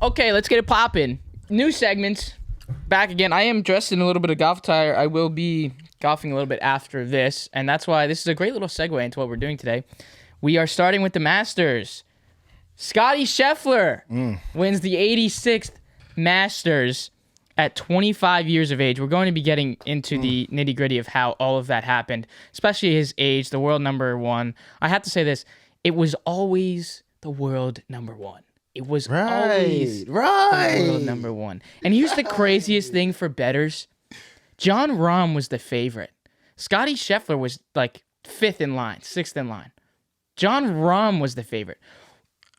Okay, let's get it popping. New segments. Back again. I am dressed in a little bit of golf attire. I will be golfing a little bit after this, and that's why this is a great little segue into what we're doing today. We are starting with the Masters. Scottie Scheffler wins the 86th Masters at 25 years of age. We're going to be getting into the nitty-gritty of how all of that happened, especially his age, the world number one. I have to say this. It was always the world number one. It was always the world number one. And here's the craziest thing for bettors. Jon Rahm was the favorite. Scottie Scheffler was like sixth in line. Jon Rahm was the favorite.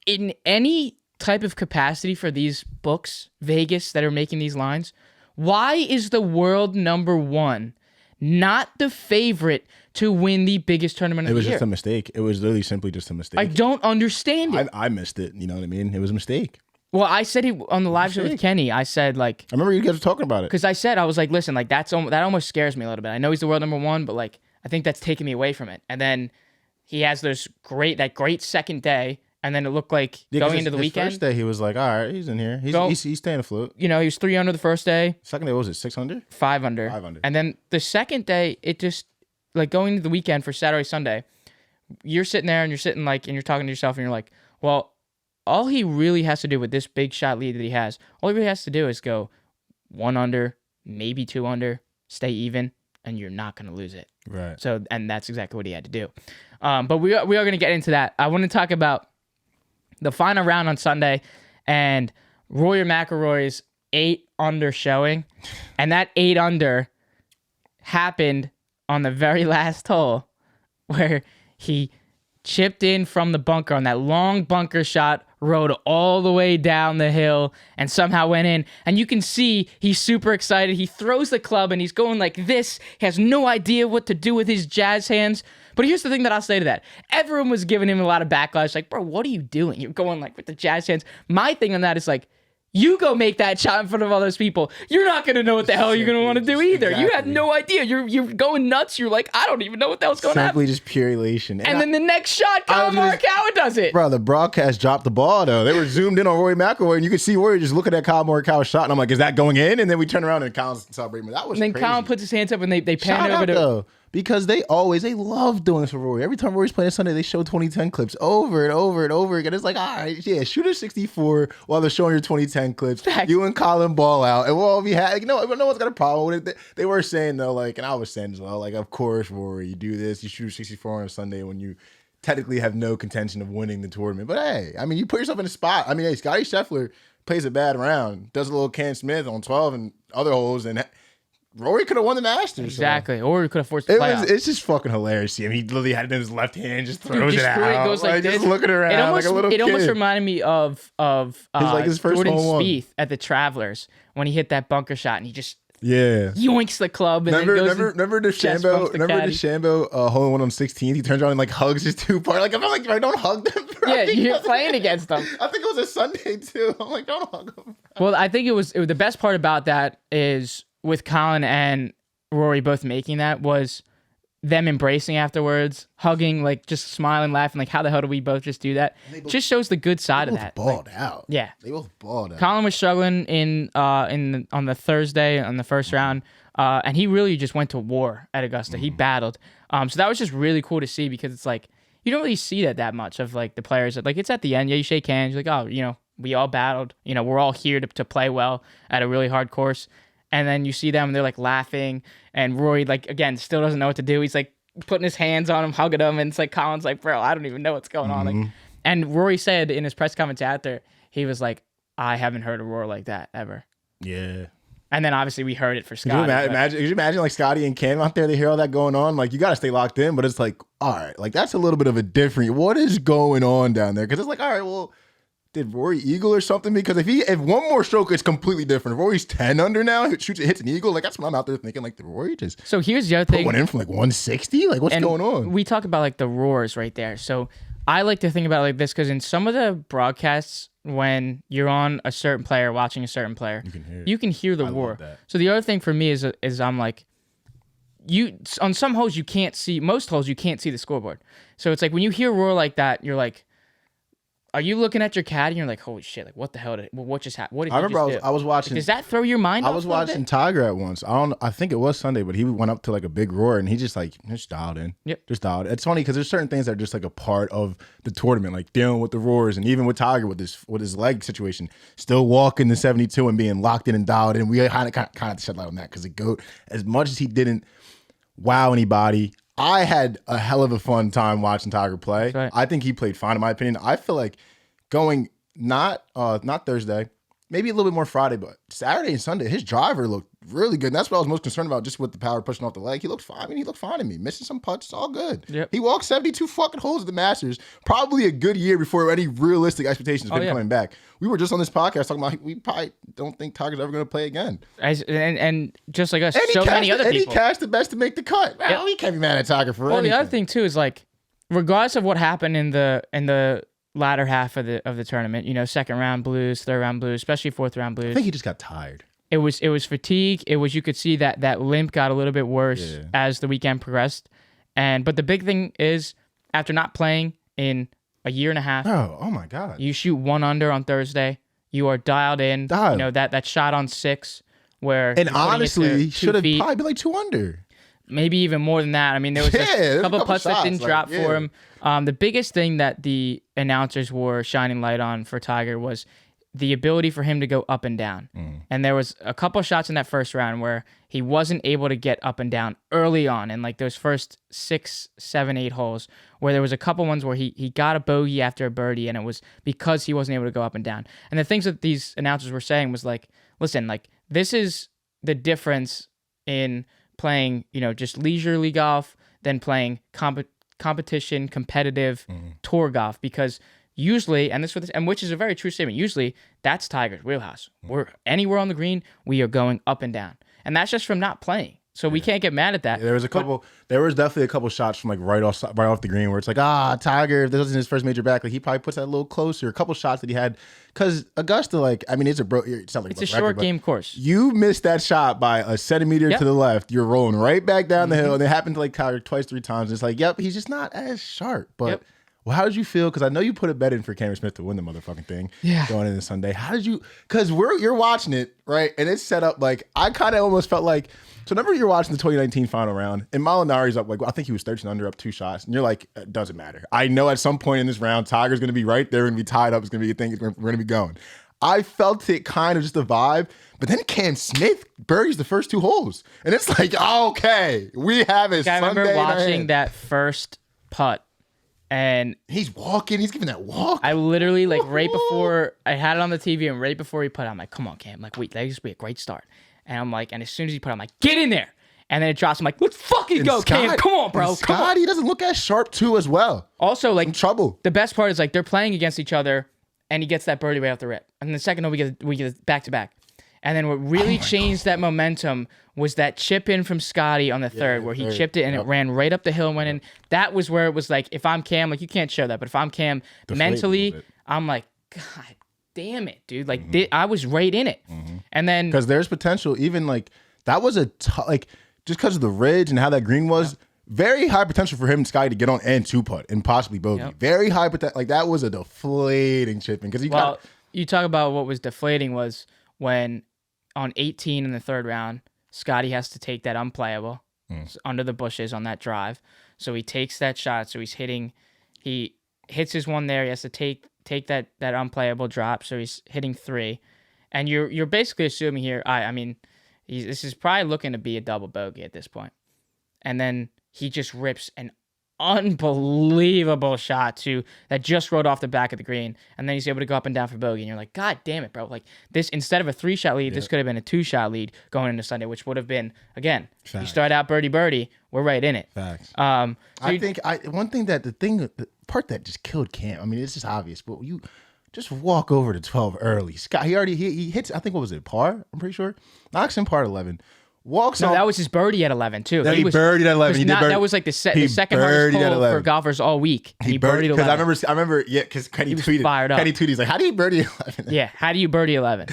In any type of capacity for these books, Vegas, that are making these lines, why is the world number one not the favorite to win the biggest tournament of the year? It was just a mistake. It was literally simply just a mistake. I don't understand it. I missed it. You know what I mean? It was a mistake. Well, I said it on the live show with Kenny. I said, like... I remember you guys were talking about it. Because I was like, listen, like that almost scares me a little bit. I know he's the world number one, but like I think that's taking me away from it. And then he has that great second day, and then it looked like going into the weekend. First day, he was like, all right, he's in here. He's staying afloat. You know, he was 3 under the first day. Second day, what was it, 6 under? 5 under. 5 under. And then the second day, it just, like going into the weekend for Saturday, Sunday, you're sitting there and you're talking to yourself and you're like, well, all he really has to do with this big shot lead that he has, all he really has to do is go 1 under, maybe 2 under, stay even, and you're not going to lose it. Right. So, and that's exactly what he had to do. But we are going to get into that. I want to talk about the final round on Sunday and Rory McIlroy's 8 under showing. And that 8 under happened on the very last hole where he chipped in from the bunker on that long bunker shot, rode all the way down the hill, and somehow went in. And you can see he's super excited. He throws the club, and he's going like this. He has no idea what to do with his jazz hands. But here's the thing that I'll say to that. Everyone was giving him a lot of backlash. Like, bro, what are you doing? You're going like with the jazz hands. My thing on that is like, you go make that shot in front of all those people. You're not going to know what the hell you're going to want to do either. Exactly. You have no idea. You're going nuts. You're like, I don't even know what the hell's going to happen. Simply just pure elation. And then the next shot, Colin Morikawa does it. Bro, the broadcast dropped the ball, though. They were zoomed in on Rory McIlroy, and you could see Rory just looking at Colin Morikawa's shot, and I'm like, is that going in? And then we turn around, and Colin's celebrating. That was and then crazy. Colin puts his hands up, and they pan over to... Though. Because they love doing this for Rory. Every time Rory's playing Sunday, they show 2010 clips over and over and over again. It's like, all right, yeah, shoot a 64 while they're showing your 2010 clips. Facts. You and Colin ball out, and we'll all be happy. No one's got a problem with it. They were saying, though, like, and I was saying as well, like, of course, Rory, you do this. You shoot a 64 on a Sunday when you technically have no contention of winning the tournament. But, hey, I mean, you put yourself in a spot. I mean, hey, Scottie Scheffler plays a bad round, does a little Ken Smith on 12 and other holes, and Rory could have won the Masters. Exactly. So. Or he could have forced the playoff. It's just fucking hilarious. I mean, he literally had it in his left hand, just throws it out. It goes like this. Just looking around like a little kid. It almost reminded me of his first Jordan hole Spieth at the Travelers when he hit that bunker shot and he just yoinks the club and remember DeChambeau hole in one on 16th. He turns around and like hugs his 2 partners. Like, I'm like, I don't hug them, bro. Yeah, you're playing against them. I think it was a Sunday too. I'm like, don't hug them. Well, I think it was the best part about that is with Colin and Rory both making that was them embracing afterwards, hugging, like just smiling, laughing, like how the hell do we both just do that? Just shows the good side of that. Balled out. Yeah, they both balled out. Colin was struggling on the Thursday on the first round, and he really just went to war at Augusta. He battled, so that was just really cool to see because it's like you don't really see that much of like the players. Like it's at the end, yeah, you shake hands, you're like, oh, you know, we all battled, you know, we're all here to play well at a really hard course. And then you see them, and they're like laughing, and Rory, like, again, still doesn't know what to do. He's like putting his hands on him, hugging him, and it's like Colin's like, bro, I don't even know what's going on. Like, and Rory said in his press conference after, he was like, I haven't heard a roar like that ever. Yeah. And then obviously we heard it for Scottie. Could you imagine like Scottie and Cam out there, they hear all that going on? Like, you got to stay locked in, but it's like, all right, like that's a little bit of a different, what is going on down there? Because it's like, all right, well, did Rory eagle or something? Because if one more stroke, it's completely different. If Rory's 10 under now, hits an eagle. Like that's what I'm out there thinking. Like, did Rory just so here's the other thing. Put one in from like 160? Like what's going on? We talk about like the roars right there. So I like to think about it like this because in some of the broadcasts, when you're on a certain player, watching a certain player, you can hear the roar. So the other thing for me is I'm like, on some holes you can't see, most holes you can't see the scoreboard. So it's like when you hear a roar like that, you're like, are you looking at your caddy and you're like, holy shit, like what the hell what just happened? What did I you remember just do? I was watching. Does that throw your mind? I off was a little watching bit? Tiger at once. I think it was Sunday, but he went up to like a big roar and he just dialed in. Yep. Just dialed. It's funny because there's certain things that are just like a part of the tournament, like dealing with the roars, and even with Tiger with his leg situation, still walking the 72 and being locked in and dialed in. We kind of shed light on that because the GOAT, as much as he didn't wow anybody, I had a hell of a fun time watching Tiger play. Right. I think he played fine in my opinion. I feel like going not Thursday, maybe a little bit more Friday, but Saturday and Sunday, his driver looked really good. And that's what I was most concerned about, just with the power pushing off the leg. He looked fine. I mean, he looked fine to me. Missing some putts, it's all good. Yep. He walked 72 fucking holes at the Masters. Probably a good year before any realistic expectations of him coming back. We were just on this podcast talking about we probably don't think Tiger's ever going to play again. And just like us, And so many other people. And he cashed the best to make the cut. Well, we can't be mad at Tiger for anything. The other thing too is like, regardless of what happened in the latter half of the tournament, you know, second round blues, third round blues, especially fourth round blues. I think he just got tired. It was fatigue. It was, you could see that limp got a little bit worse as the weekend progressed. But the big thing is, after not playing in a year and a half, Oh my God. you shoot 1 under on Thursday. You are dialed in. You know, that shot on 6 where, and honestly, should have 2 feet, probably been like 2 under. maybe even more than that. I mean, there was a couple putts that didn't drop for him. The biggest thing that the announcers were shining light on for Tiger was the ability for him to go up and down. And there was a couple shots in that first round where he wasn't able to get up and down early on in like those first 6, 7, 8 holes, where there was a couple ones where he got a bogey after a birdie, and it was because he wasn't able to go up and down. And the things that these announcers were saying was like, listen, like this is the difference in playing, you know, just leisurely golf than playing competition, competitive tour golf, because usually, and which is a very true statement, usually that's Tiger's wheelhouse. We're anywhere on the green, we are going up and down. And that's just from not playing. So we can't get mad at that. Yeah, there was definitely a couple shots from like right off the green where it's like, Tiger, if this wasn't his first major back, like he probably puts that a little closer. A couple shots that he had, because Augusta, like, I mean, it's a short game course. You missed that shot by a centimeter to the left. You're rolling right back down the hill, and it happened to like Tiger twice, 3 times. It's like, yep, he's just not as sharp. But well, how did you feel? Because I know you put a bet in for Cameron Smith to win the motherfucking thing going into Sunday. How did you? Because you're watching it, right? And it's set up like, I kind of almost felt like, so remember you're watching the 2019 final round, and Molinari's up, like, I think he was 13 under, up 2 shots, and you're like, it doesn't matter. I know at some point in this round, Tiger's going to be right there, and be tied up. It's going to be a thing. We're going to be going. I felt it kind of just a vibe, but then Cam Smith birdies the first 2 holes, and it's like, okay, we have a Sunday. I remember watching that first putt, and he's walking. He's giving that walk. I literally, like, right before I had it on the TV, and right before he put, I'm like, come on, Cam. Like, wait, that'd just be a great start. And I'm like, and as soon as he put, I'm like, get in there. And then it drops. I'm like, let's fucking go, Cam. Come on, bro. Come on. Scottie doesn't look as sharp too as well. Also, like, in trouble. The best part is like they're playing against each other, and he gets that birdie right off the rip. And the second hole we get back to back. And then what really changed that momentum was that chip in from Scottie on the third, where he chipped it and it ran right up the hill and went in. That was where it was like, if I'm Cam, like, you can't show that, but if I'm Cam, mentally, I'm like, God damn it, dude. Like, I was right in it. And then, because there's potential, even like that was like, just because of the ridge and how that green was, very high potential for him and Scottie to get on and 2-putt and possibly bogey. Very high potential. Like, that was a deflating chipping. Because you talk about what was deflating was when on 18 in the third round, Scottie has to take that unplayable under the bushes on that drive. So he takes that shot. So he hits his one there. He has to take that unplayable drop. So he's hitting 3. And you're basically assuming here, I mean, this is probably looking to be a double bogey at this point. And then he just rips an unbelievable shot that just rode off the back of the green, and then he's able to go up and down for bogey, and you're like, God damn it, bro. Like, this, instead of a 3-shot lead, this could have been a 2-shot lead going into Sunday, which would have been, again, you start out birdie, we're right in it. Facts. So the part that just killed Cam, I mean, it's just obvious, but you just walk over to 12 early. Scott, he hits, I think, what was it, par? I'm pretty sure. Knocks in par 11. Walks on. That was his birdie at 11 too. He birdied at 11. That was like the second hardest hole for golfers all week. He birdied 11. Because I remember, because Kenny tweeted. Fired up. Kenny tweeted, he's like, "How do you birdie 11?" Yeah, how do you birdie 11?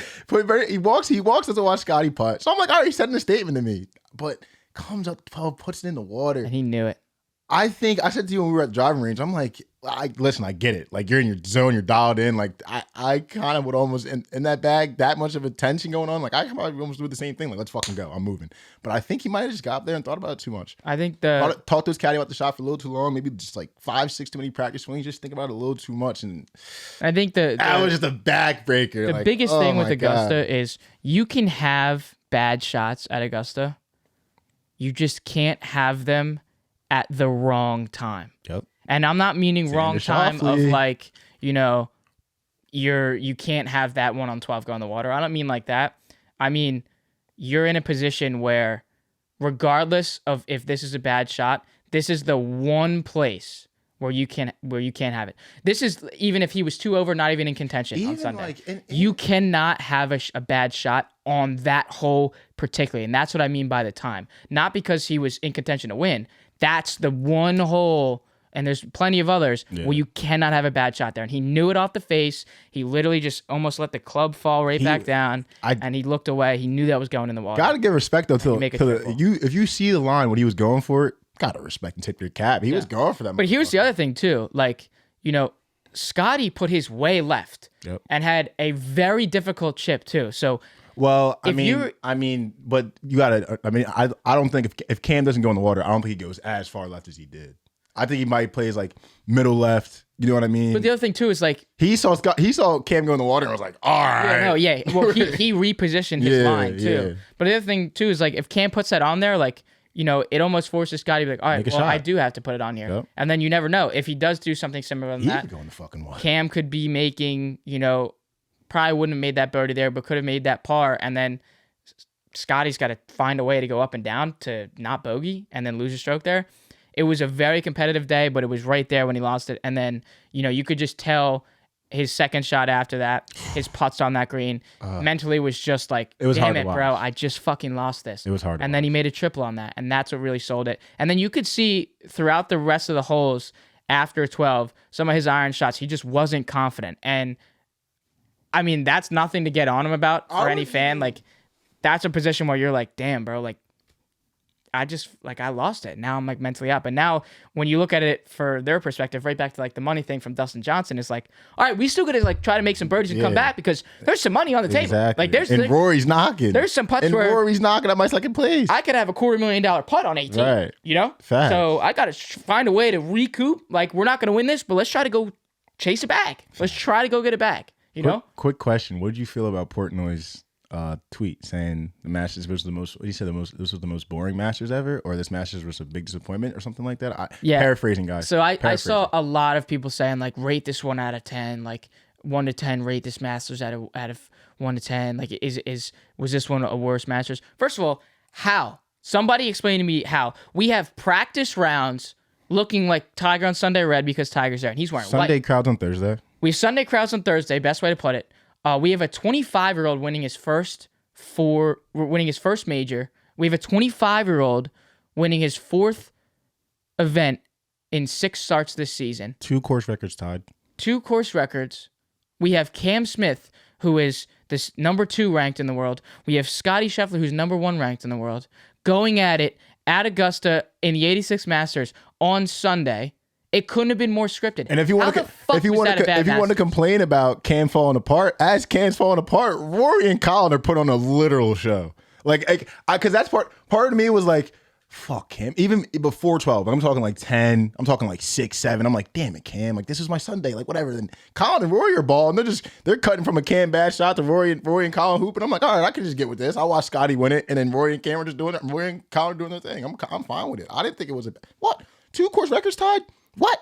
He walks doesn't watch Scottie putt. So I'm like, all right, he's sending a statement to me, but comes up 12, puts it in the water, and he knew it. I think I said to you when we were at the driving range, I'm like, listen, I get it. Like you're in your zone, you're dialed in. Like I kind of would almost in that bag, that much of a tension going on. Like I probably almost do the same thing. Like let's fucking go. I'm moving. But I think he might have just got up there and thought about it too much. I think talked to his caddy about the shot for a little too long. Maybe just like 5-6 too many practice swings. Just think about it a little too much. And I think that was just a backbreaker. The biggest thing with Augusta is you can have bad shots at Augusta. You just can't have them at the wrong time. Yep. And I'm not meaning wrong time of like, you can't have that 1 on 12 go in the water. I don't mean like that. I mean, you're in a position where regardless of if this is a bad shot, this is the one place where you can't have it. This is even if he was 2 over, not even in contention on Sunday. You cannot have a bad shot on that hole particularly. And that's what I mean by the time. Not because he was in contention to win. That's the one hole, and there's plenty of others, where you cannot have a bad shot there. And he knew it off the face. He literally just almost let the club fall back down, and he looked away. He knew that was going in the water. Gotta give respect, though, if you see the line when he was going for it, gotta respect and tip your cap. He was going for that. But here's the other thing, too. Like, Scottie put his way left and had a very difficult chip, too. So... Well, but you gotta. I don't think if Cam doesn't go in the water, I don't think he goes as far left as he did. I think he might plays like middle left. You know what I mean? But the other thing too is like he saw Cam go in the water and was like, all right. Well, he repositioned his line too. Yeah. But the other thing too is like if Cam puts that on there, like it almost forces Scottie to be like, all right, I do have to put it on here. Yep. And then you never know if he does do something similar than that. He could go in the fucking water. Cam could be making probably wouldn't have made that birdie there, but could have made that par. And then Scottie's got to find a way to go up and down to not bogey and then lose a stroke there. It was a very competitive day, but it was right there when he lost it. And then, you could just tell his second shot after that, his putts on that green, mentally was just like, damn it, bro, I just fucking lost this. It was hard. And then he made a triple on that, and that's what really sold it. And then you could see throughout the rest of the holes after 12, some of his iron shots, he just wasn't confident. And I mean, that's nothing to get on him about for any fan. Like, that's a position where you're like, damn, bro, like, I lost it. Now I'm like mentally up. And now when you look at it for their perspective, right back to like the money thing from Dustin Johnson, is like, all right, we still got to like try to make some birdies and come back because there's some money on the table. Like Rory's knocking. There's some putts where Rory's knocking at my second place. I could have a $250,000 putt on 18. Right. Facts. So I got to find a way to recoup. Like, we're not going to win this, but let's try to go chase it back. Let's try to go get it back. Quick question. What did you feel about Portnoy's tweet saying the Masters was the most? He said this was the most boring Masters ever, or this Masters was a big disappointment, or something like that. Paraphrasing, guys. So I saw a lot of people saying like rate this 1 out of 10, like 1 to 10, rate this Masters out of 1 to 10. Like was this one a worse Masters? First of all, how? Somebody explain to me how. We have practice rounds looking like Tiger on Sunday red because Tiger's there and he's wearing white. Sunday crowds on Thursday. We have Sunday crowds on Thursday. Best way to put it. We have a 25-year-old winning his first major. We have a 25-year-old winning his 4th event in 6 starts this season. 2 course records tied. 2 course records. We have Cam Smith, who is this number 2 ranked in the world. We have Scottie Scheffler, who's number 1 ranked in the world, going at it at Augusta in the 86 Masters on Sunday. It couldn't have been more scripted. And if you want to complain about Cam falling apart, as Cam's falling apart, Rory and Colin are put on a literal show. Because that's part of me was like, fuck Cam. Even before 12, I'm talking like 10. I'm talking like 6, 7. I'm like, damn it, Cam. Like, this is my Sunday. Like, whatever. Then Colin and Rory are balling. They're cutting from a Cam bad shot to Rory and Colin hooping. I'm like, all right, I can just get with this. I'll watch Scottie win it, and then Rory and Cam are just doing it. And Rory and Colin are doing their thing. I'm fine with it. I didn't think it was what? 2 course records tied? What?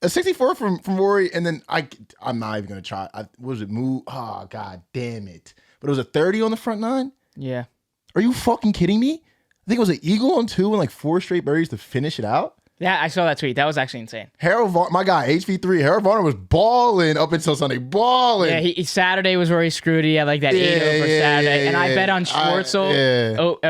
A 64 from Rory, and then I'm not even gonna try. What was it? Move? Oh, god damn it! But it was a 30 on the front 9. Yeah. Are you fucking kidding me? I think it was an eagle on 2 and like 4 straight birdies to finish it out. Yeah, I saw that tweet. That was actually insane. Harold Varner, my guy, HV3. Harold Varner was balling up until Sunday. Balling. Yeah, Saturday was where he screwed it. He had like that 8 over Saturday. And I bet on Schwartzel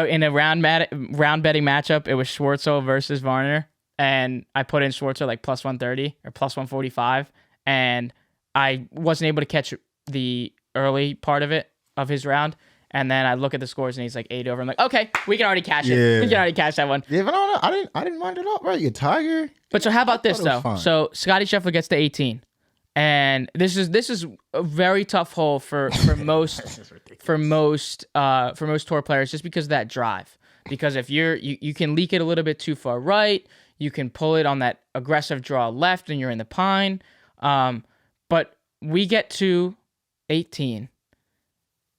in a round betting matchup. It was Schwartzel versus Varner. And I put in Schwartzel like plus 130 or plus 145. And I wasn't able to catch the early part of his round. And then I look at the scores and he's like 8 over. I'm like, okay, we can already cash it. Yeah. We can already cash that one. Yeah, but I didn't mind it all, bro. You Tiger. But so how about this thought it was though? fine. So Scottie Scheffler gets to 18, and this is a very tough hole for most for most tour players just because of that drive. Because if you can leak it a little bit too far right, you can pull it on that aggressive draw left, and you're in the pine. But we get to 18.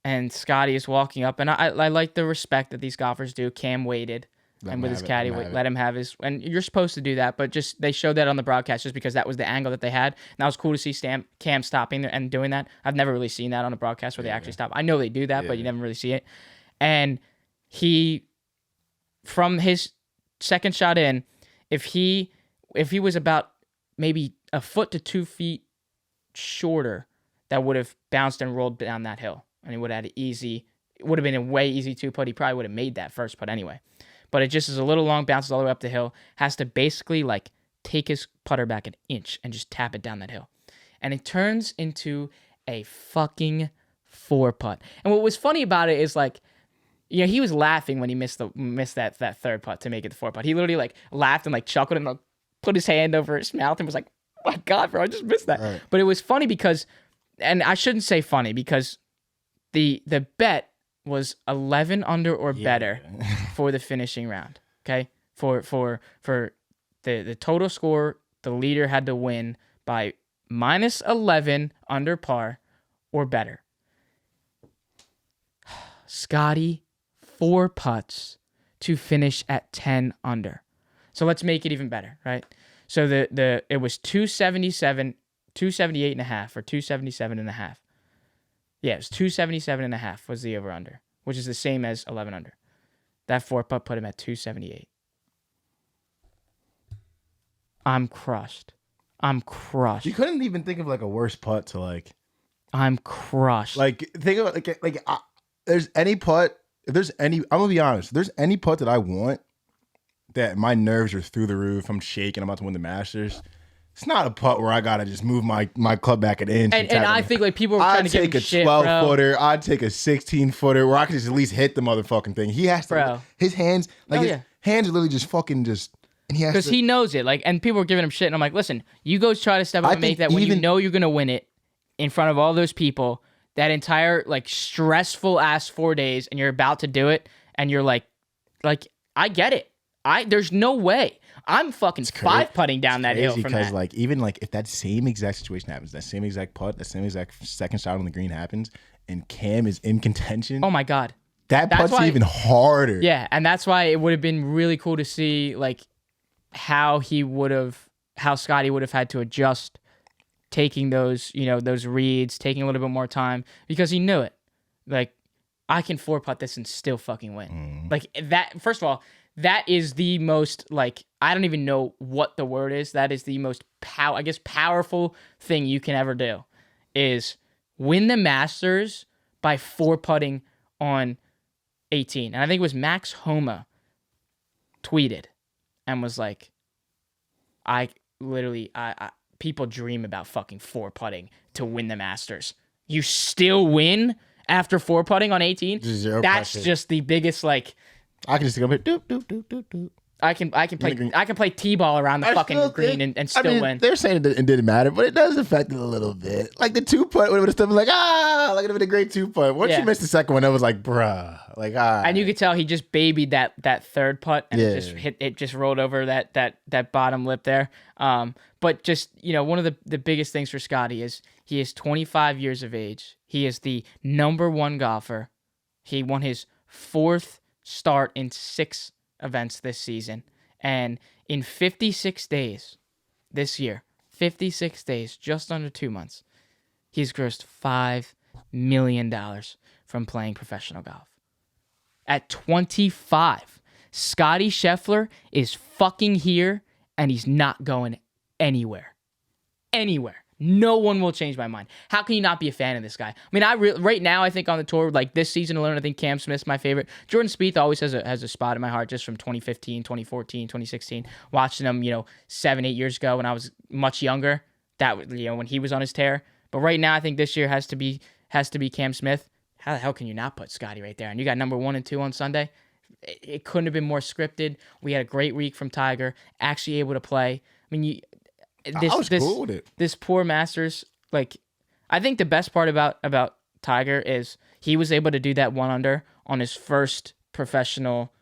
And Scottie is walking up, and I like the respect that these golfers do. Cam waited, and with his caddy, let him have his. And you're supposed to do that, but just they showed that on the broadcast just because that was the angle that they had. And that was cool to see Cam stopping and doing that. I've never really seen that on a broadcast where they actually stop. I know they do that, but you never really see it. And he, from his second shot in, if he was about maybe a foot to 2 feet shorter, that would have bounced and rolled down that hill. And he would have had it would have been a way easy 2-putt. He probably would have made that first putt anyway. But it just is a little long, bounces all the way up the hill, has to basically like take his putter back an inch and just tap it down that hill. And it turns into a fucking 4-putt. And what was funny about it is like, you know, he was laughing when he missed that third putt to make it the 4-putt. He literally like laughed and like chuckled and like, put his hand over his mouth and was like, oh my God, bro, I just missed that. Right. But it was funny because, and I shouldn't say funny because the bet was 11 under or better for the finishing round. Okay, for the total score, the leader had to win by minus 11 under par or better. Scottie 4 putts to finish at 10 under. So let's make it even better, right? So it was 278 and a half or 277 and a half. Yeah, it was 277 and a half was the over under, which is the same as 11 under. That 4-putt put him at 278. I'm crushed. You couldn't even think of like a worse putt to like. I'm crushed. Like think of like there's any putt. If there's any, I'm gonna be honest. If there's any putt that I want, that my nerves are through the roof. I'm shaking. I'm about to win the Masters. It's not a putt where I gotta just move my club back an inch. And I think like people were trying to give him shit, bro. I'd take a 12-footer. I'd take a 16-footer where I could just at least hit the motherfucking thing. He has to. Bro. His hands, like his hands are literally just fucking just. And he has because he knows it. Like, and people were giving him shit, and I'm like, listen, you go try to step up and make that when you know you're gonna win it in front of all those people. That entire like stressful ass 4 days, and you're about to do it, and you're like I get it. There's no way. I'm fucking 5-putting down that hill from because that. like even like if that same exact situation happens, that same exact putt, that same exact second shot on the green happens, and Cam is in contention. Oh my God. That's putt's even harder. Yeah, and that's why it would have been really cool to see like how Scottie would have had to adjust taking those reads, taking a little bit more time because he knew it. Like, I can 4-putt this and still fucking win. Like that. First of all, that is the most like I don't even know what the word is. That is the most powerful thing you can ever do is win the Masters by 4-putting on 18. And I think it was Max Homa tweeted and was like, I people dream about fucking 4-putting to win the Masters. You still win after 4-putting on 18? That's just the biggest like. I can just go doop doop doop doop doop. I can play t-ball around the fucking green and still win. They're saying it didn't matter, but it does affect it a little bit. Like the 2-putt would have still been like, like it would have been a great 2-putt. Once you missed the second one, it was like, bruh. Like, And you could tell he just babied that third putt and it just rolled over that bottom lip there. But just, one of the biggest things for Scottie is he is 25 years of age. He is the number 1 golfer. He won his 4th start in 6 events this season, and in 56 days this year, 56 days, just under 2 months, he's grossed $5 million from playing professional golf. At 25, Scottie Scheffler is fucking here, and he's not going anywhere. No one will change my mind. How can you not be a fan of this guy? I mean, right now, I think on the tour, like this season alone, I think Cam Smith's my favorite. Jordan Spieth always has a spot in my heart just from 2015, 2014, 2016. Watching him, 7-8 years ago when I was much younger, that when he was on his tear. But right now, I think this year has to be Cam Smith. how the hell can you not put Scottie right there? And you got number 1 and 2 on Sunday. It couldn't have been more scripted. We had a great week from Tiger, actually able to play. I mean, I was cool with it. This poor Masters, like, I think the best part about Tiger is he was able to do that 1 under on his first professional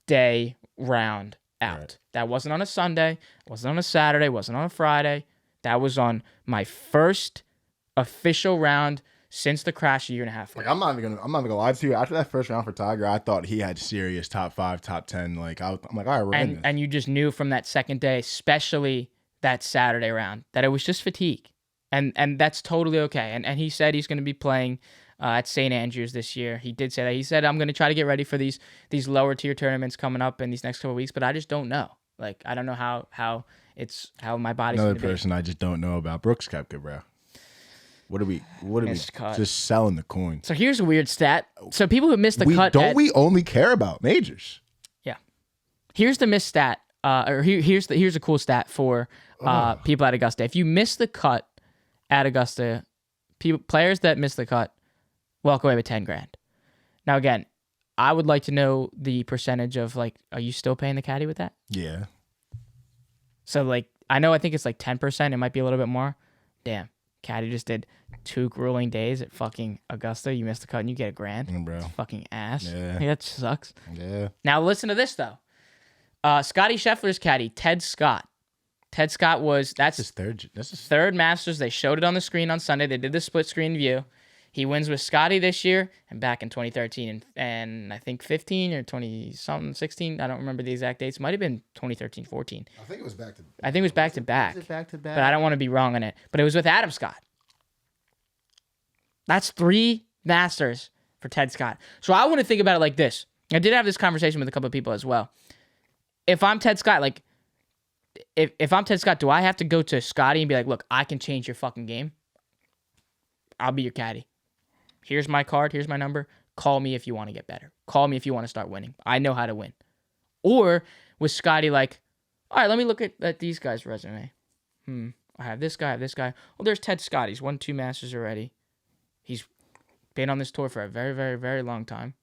day round out. Right. That wasn't on a Sunday, wasn't on a Saturday, wasn't on a Friday. That was on my first official round since the crash a year and a half ago. Like, I'm not even gonna lie to you. After that first round for Tiger, I thought he had serious top 5, top 10. Like, I'm like, all right, we're in this. And you just knew from that second day, especially that Saturday round, that it was just fatigue. And that's totally okay. And he said he's going to be playing at St. Andrews this year. He did say that. He said, I'm going to try to get ready for these lower tier tournaments coming up in these next couple of weeks, but I just don't know. Like, I don't know how my body's going to be. Another person I just don't know about. Brooks Koepka, bro. What are we just selling the coin? So here's a weird stat. So people who missed the cut. We only care about majors? Yeah. Here's the missed stat. Here's a cool stat for people at Augusta. If you miss the cut at Augusta, players that miss the cut walk away with $10,000. Now again, I would like to know the percentage of, like, are you still paying the caddy with that? Yeah. So, like, I think it's like 10%. It might be a little bit more. Damn. Caddy just did 2 grueling days at fucking Augusta. You missed the cut and you get $1,000. Bro. That's fucking ass. Yeah. That sucks. Yeah. Now listen to this though. Scottie Scheffler's caddy, Ted Scott. Ted Scott that's his third Masters. They showed it on the screen on Sunday. They did the split screen view. He wins with Scottie this year and back in 2013 and I think 15 or 20-something, 16. I don't remember the exact dates. Might have been 2013, 14. I think it was back to back. I think it was back to back. Was it back to back? But I don't want to be wrong on it. But it was with Adam Scott. That's 3 Masters for Ted Scott. So I want to think about it like this. I did have this conversation with a couple of people as well. If I'm Ted Scott, like, if I'm Ted Scott, do I have to go to Scottie and be like, look, I can change your fucking game? I'll be your caddy. Here's my card. Here's my number. Call me if you want to get better. Call me if you want to start winning. I know how to win. Or was Scottie like, all right, let me look at these guys' resume. I have this guy, I have this guy. Well, there's Ted Scott. He's won 2 Masters already. He's been on this tour for a very, very, very long time.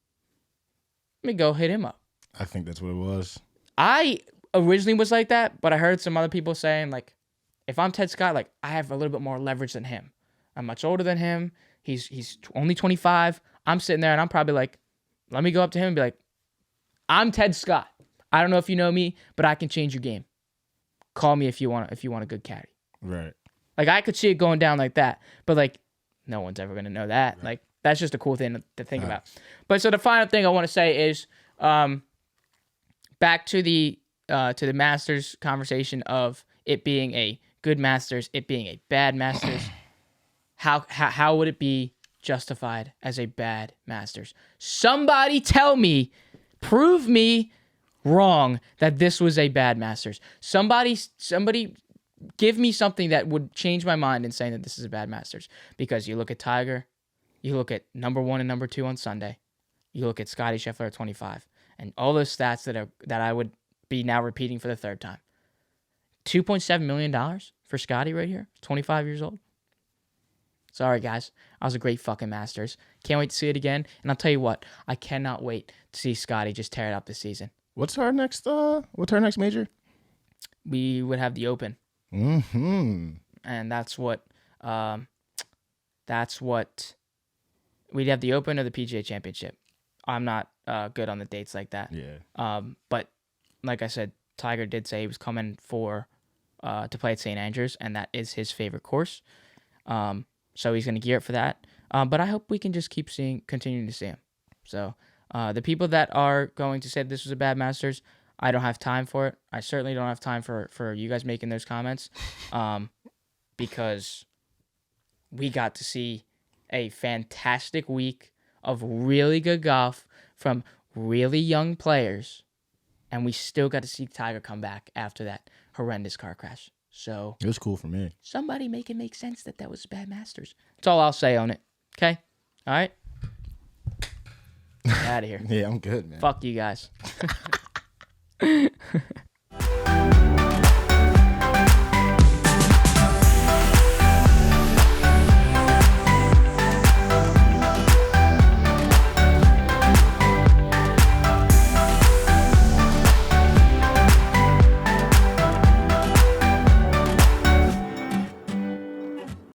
Let me go hit him up. I think that's what it was. I originally was like that, but I heard some other people saying, like, if I'm Ted Scott, like, I have a little bit more leverage than him. I'm much older than him. He's only 25. I'm sitting there and I'm probably like, let me go up to him and be like, I'm Ted Scott. I don't know if you know me, but I can change your game. Call me if you want a good caddy. Right. Like, I could see it going down like that, but like, no one's ever gonna know that. Right. Like, that's just a cool thing to think about. But so the final thing I want to say is, back to the Masters conversation of it being a good Masters, it being a bad Masters. How would it be justified as a bad Masters? Somebody tell me, prove me wrong that this was a bad Masters. Somebody give me something that would change my mind in saying that this is a bad Masters. Because you look at Tiger, you look at number 1 and number 2 on Sunday, you look at Scottie Scheffler at 25, and all those stats that I would be now repeating for the third time. $2.7 million for Scottie right here, 25 years old. Sorry, guys. That was a great fucking Masters. Can't wait to see it again. And I'll tell you what, I cannot wait to see Scottie just tear it up this season. What's our next major? We would have the Open. Mm-hmm. And that's what we'd have the Open or the PGA Championship. I'm not good on the dates like that. Yeah. But like I said, Tiger did say he was coming to play at St. Andrews, and that is his favorite course. So he's going to gear up for that. But I hope we can just continuing to see him. So the people that are going to say this was a bad Masters, I don't have time for it. I certainly don't have time for you guys making those comments, because we got to see a fantastic week of really good golf from really young players, and we still got to see Tiger come back after that horrendous car crash. So it was cool for me. Somebody make it make sense that was bad Masters. That's all I'll say on it. Okay? All right? Out of here. Yeah, I'm good, man. Fuck you guys.